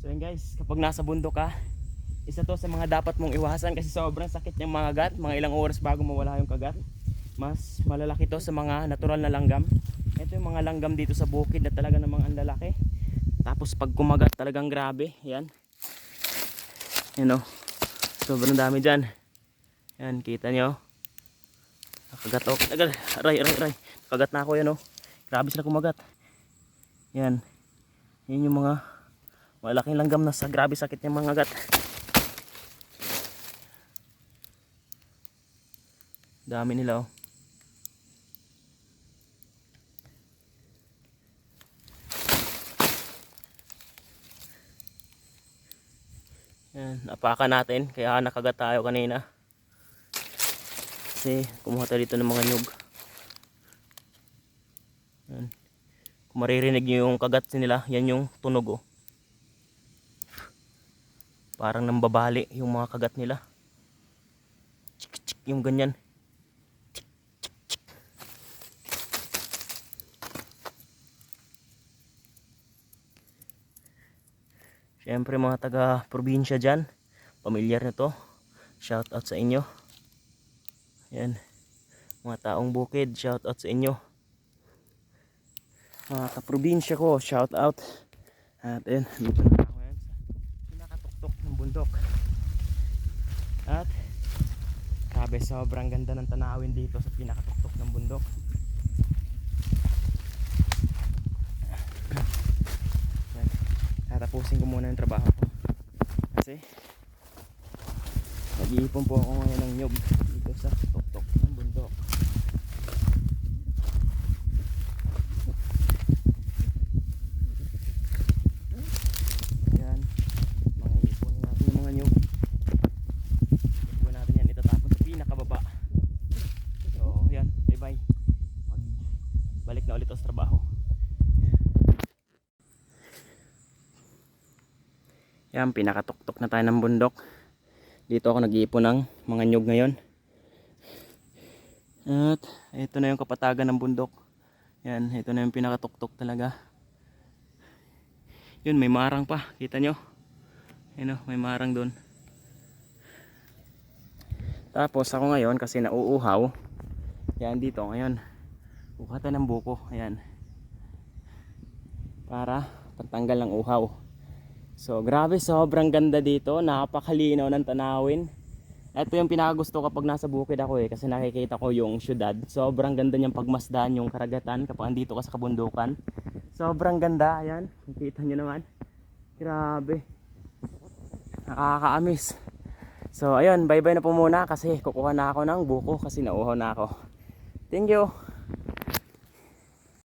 So yun guys, kapag nasa bundok ka, isa to sa mga dapat mong iwasan kasi sobrang sakit ng mga kagat. Mga ilang oras bago mawala yung kagat. Mas malalaki to sa mga natural na langgam. Ito yung mga langgam dito sa bukid na talaga namang ang lalaki. Tapos pag kumagat talagang grabe. Yan. Yan o. Sobrang dami dyan. Yan, kita nyo. Nakagat o. Aray. Nakagat na ako yan o. Grabe sila kumagat. Yan. Yan yung mga malaking langgam na sa grabe sakit ng mga gat. Dami nila oh. Yan, napakan natin kaya nakagat tayo kanina. Kasi kumuha tayo dito ng mga nyug. Yan. Kung maririnig nyo yung kagat nila, yan yung tunog oh. Parang nambabali yung mga kagat nila. Chik, yung ganyan. Siyempre mga taga probinsya dyan, pamilyar na to. Shout out sa inyo. Yan. Mga taong bukid, shout out sa inyo. Mga kaprobinsya ko, shout out. At yun, dito na ako ngayon sa pinakatuktok ng bundok. At grabe, sobrang ganda ng tanawin dito sa pinakatuktok ng bundok. Yan. Tatapusin ko muna yung trabaho ko kasi nag-iipon po ako ngayon ng nyug dito sa tuktok ng bundok. Yan, mga ipon natin yung mga nyug. Ipon natin yan, itatapon sa pinakababa. So yan, bye bye. Balik na ulit ako sa trabaho. Yan, pinakatuktok na tayo ng bundok. Dito ako nag-iipon ng mga nyug ngayon. At ito na yung kapatagan ng bundok. Yan, ito na yung pinakatuktok talaga. Yun, may marang pa, kita nyo. Ayun, may marang doon. Tapos ako ngayon kasi nauuhaw. Yan, dito ngayon kuha tayo ng buko. Ayan, para pantanggal ng uhaw. So grabe, sobrang ganda dito. Napakalinaw ng tanawin. Ito yung pinakagusto kapag nasa bukid ako kasi nakikita ko yung syudad. Sobrang ganda niyang pagmasdan yung karagatan kapag andito ka sa kabundukan. Sobrang ganda. Ayan, nakikita nyo naman. Grabe, nakakaamis. So ayun, bye bye na po muna kasi kukuha na ako ng buko kasi nauhaw na ako. Thank you.